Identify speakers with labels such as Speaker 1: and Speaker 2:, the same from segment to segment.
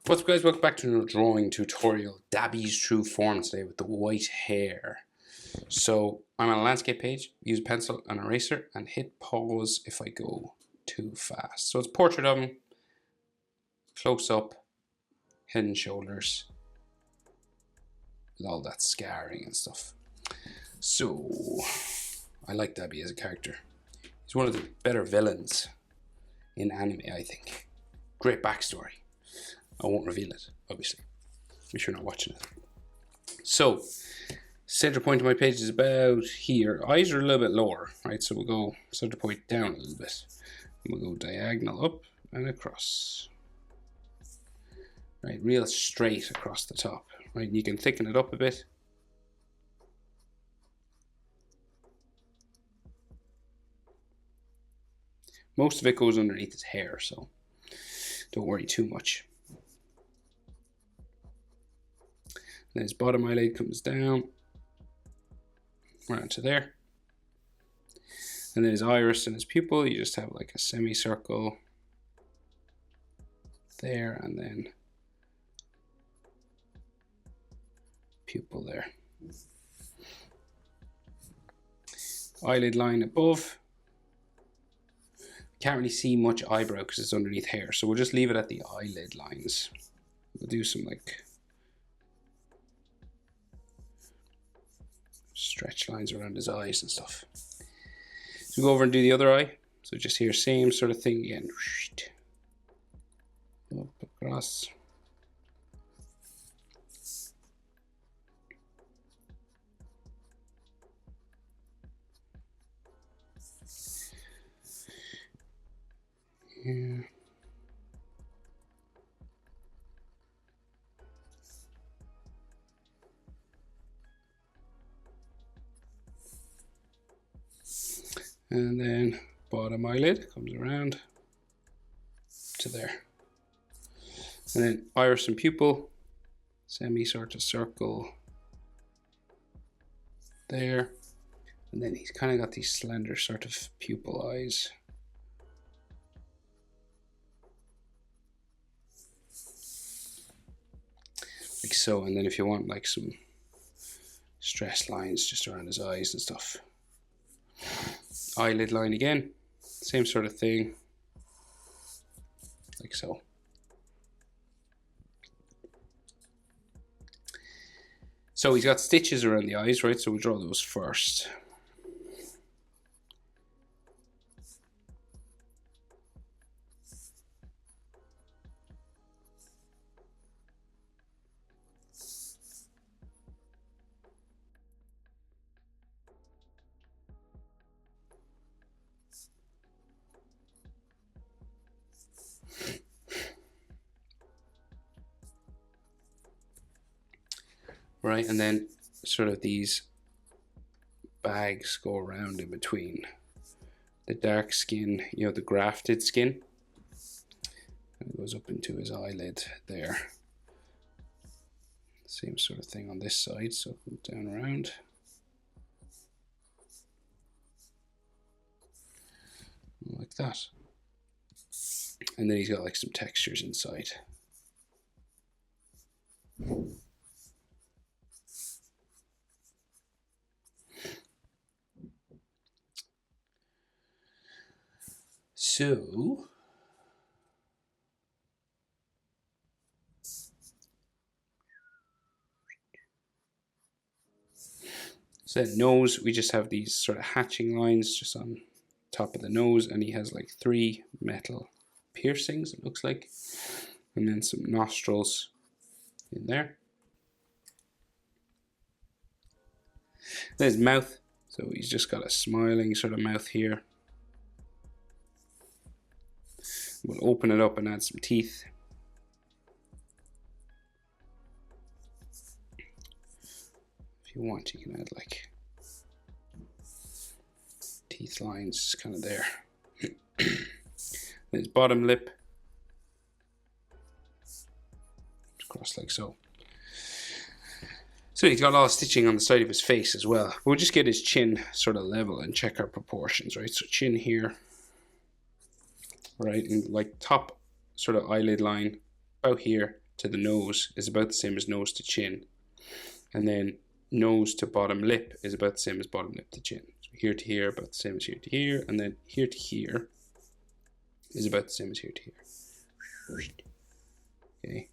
Speaker 1: What's up guys, welcome back to another drawing tutorial. Dabi's true form today with the white hair. So I'm on a landscape page, use a pencil and eraser and hit pause if I go too fast. So it's a portrait of him, close up, head and shoulders, with all that scarring and stuff. So I like Dabi as a character. He's one of the better villains in anime, I think. Great backstory. I won't reveal it, obviously, if you're not watching it. So, center point of my page is about here. Eyes are a little bit lower, right? So we'll go center point down a little bit. We'll go diagonal up and across. Right, real straight across the top. Right, and you can thicken it up a bit. Most of it goes underneath his hair, so don't worry too much. Then his bottom eyelid comes down around to there. And then his iris and his pupil, you just have like a semicircle there and then pupil there. Eyelid line above. Can't really see much eyebrow because it's underneath hair, so we'll just leave it at the eyelid lines. We'll do some like stretch lines around his eyes and stuff. So we go over and do the other eye. So just here, same sort of thing again. Up across. Yeah. And then bottom eyelid comes around to there. And then iris and pupil, semi sort of circle there. And then he's kind of got these slender sort of pupil eyes. Like so, and then if you want like some stress lines just around his eyes and stuff. Eyelid line again, same sort of thing, like so. So he's got stitches around the eyes, right? So we'll draw those first. Right, and then sort of these bags go around in between the dark skin, you know, the grafted skin, and it goes up into his eyelid there. Same sort of thing on this side, so down around. Like that. And then he's got like some textures inside. So that nose, we just have these sort of hatching lines just on top of the nose, and he has like 3 metal piercings, it looks like, and then some nostrils in there. Then his mouth, so he's just got a smiling sort of mouth here. We'll open it up and add some teeth. If you want, you can add like teeth lines just kind of there. His bottom lip, across like so. So he's got a lot of stitching on the side of his face as well. We'll just get his chin sort of level and check our proportions, right? So chin here, right, and like top sort of eyelid line about here to the nose is about the same as nose to chin. And then nose to bottom lip is about the same as bottom lip to chin. So here to here, about the same as here to here. And then here to here is about the same as here to here. Okay.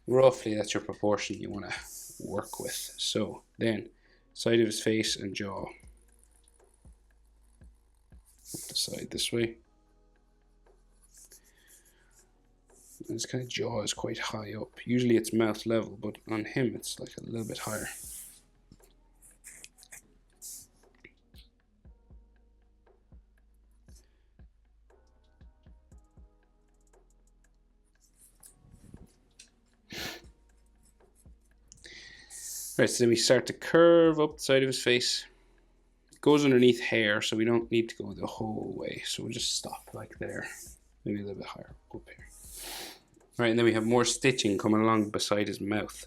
Speaker 1: Roughly, that's your proportion you want to work with. So then, side of his face and jaw. The side this way. And his kind of jaw is quite high up. Usually it's mouth level, but on him it's like a little bit higher. Right, so then we start to curve up the side of his face. It goes underneath hair, so we don't need to go the whole way. So we'll just stop like there. Maybe a little bit higher up here. Right, and then we have more stitching coming along beside his mouth.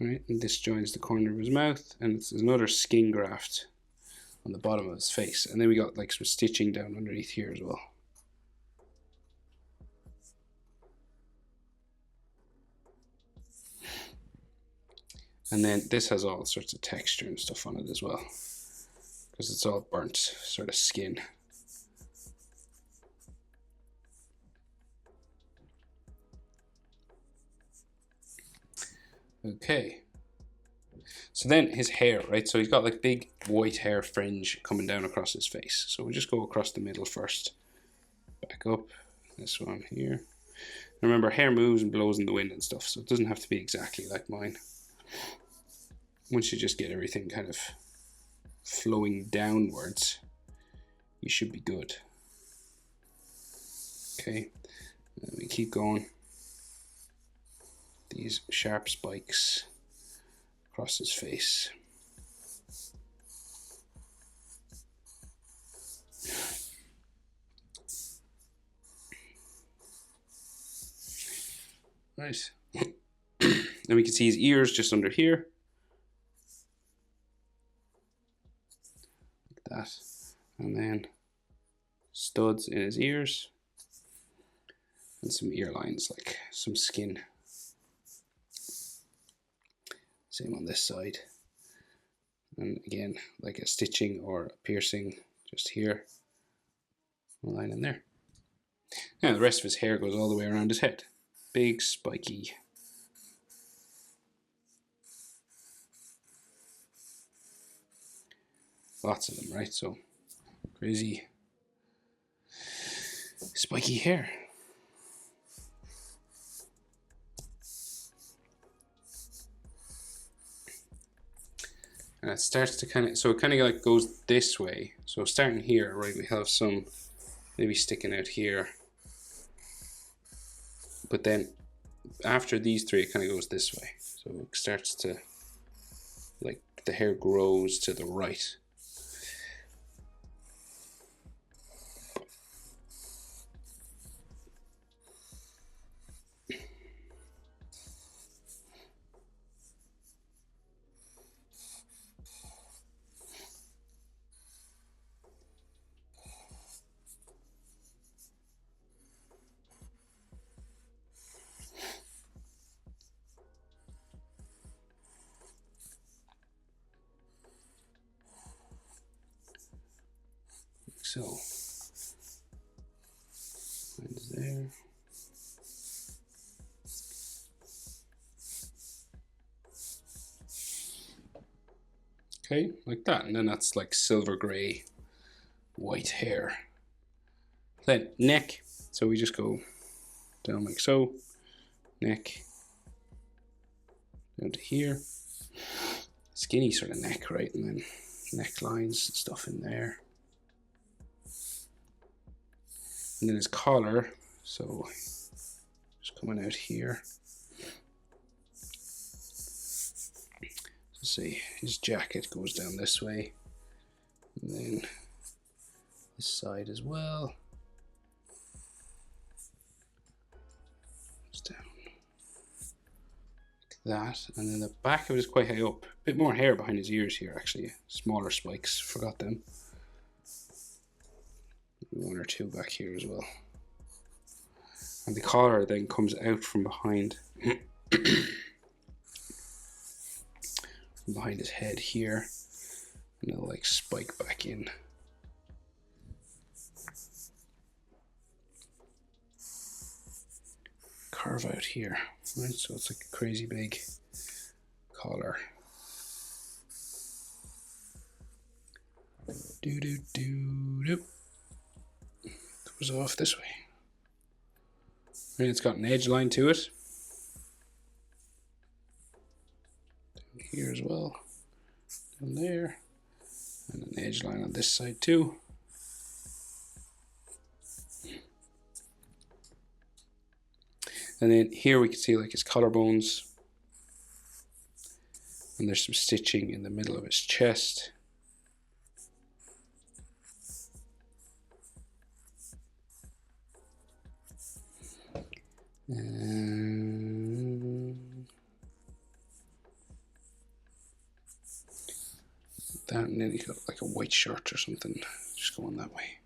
Speaker 1: Right, and this joins the corner of his mouth, and it's another skin graft on the bottom of his face. And then we got like some stitching down underneath here as well. And then this has all sorts of texture and stuff on it as well, because it's all burnt sort of skin. Okay, so then his hair, right? So he's got like big white hair fringe coming down across his face. So we'll just go across the middle first. Back up, this one here. Remember, hair moves and blows in the wind and stuff, so it doesn't have to be exactly like mine. Once you just get everything kind of flowing downwards, you should be good. Okay, and we keep going. These sharp spikes across his face. Nice. And we can see his ears just under here. Like that. And then studs in his ears. And some ear lines, like some skin. Same on this side. And again, like a stitching or a piercing just here. A line in there. Now the rest of his hair goes all the way around his head. Big, spiky. Lots of them, right? So crazy spiky hair. And it starts to kind of, so it kind of like goes this way. So starting here, right, we have some maybe sticking out here. But then after these three, it kind of goes this way. So it starts to, like, the hair grows to the right. So, lines there. Okay, like that, and then that's like silver gray, white hair. Then neck, so we just go down like so, neck, down to here. Skinny sort of neck, right, and then necklines and stuff in there. And then his collar, so just coming out here. So see, his jacket goes down this way, and then this side as well. It's down like that, and then the back of it is quite high up. A bit more hair behind his ears here, actually. Smaller spikes, forgot them. One or two back here as well. And the collar then comes out from behind. From behind his head here, and it'll like spike back in. Carve out here, right? So it's like a crazy big collar. Do do do do. Goes off this way. And it's got an edge line to it. Down here as well. Down there. And an edge line on this side too. And then here we can see like his collarbones. And there's some stitching in the middle of his chest. That, and then he's got like a white shirt or something just going that way.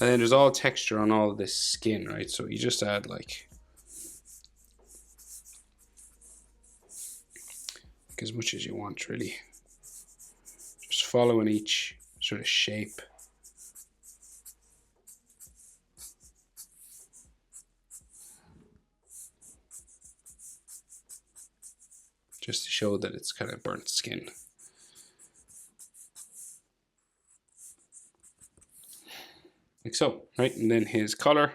Speaker 1: And then there's all texture on all of this skin, right? So you just add like as much as you want, really. Just following each sort of shape. Just to show that it's kind of burnt skin. Like so, right? And then his collar.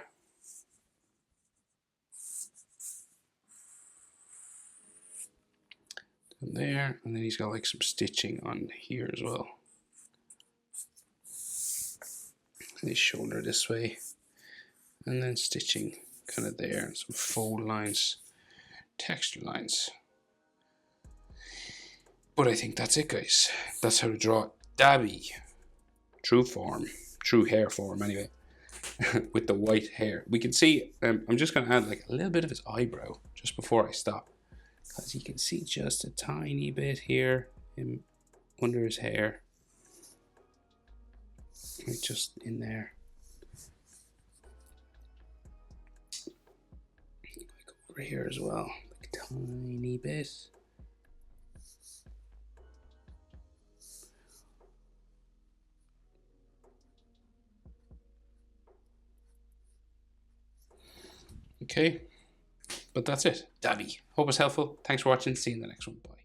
Speaker 1: Down there, and then he's got like some stitching on here as well. And his shoulder this way. And then stitching kind of there, and some fold lines, texture lines. But I think that's it, guys. That's how to draw Dabi. True form. True hair form, anyway. With the white hair. We can see, I'm just going to add like a little bit of his eyebrow just before I stop. Because you can see just a tiny bit here under his hair. Right, just in there. Like over here as well. Like a tiny bit. Okay, but that's it. Dabi. Hope it's helpful. Thanks for watching. See you in the next one. Bye.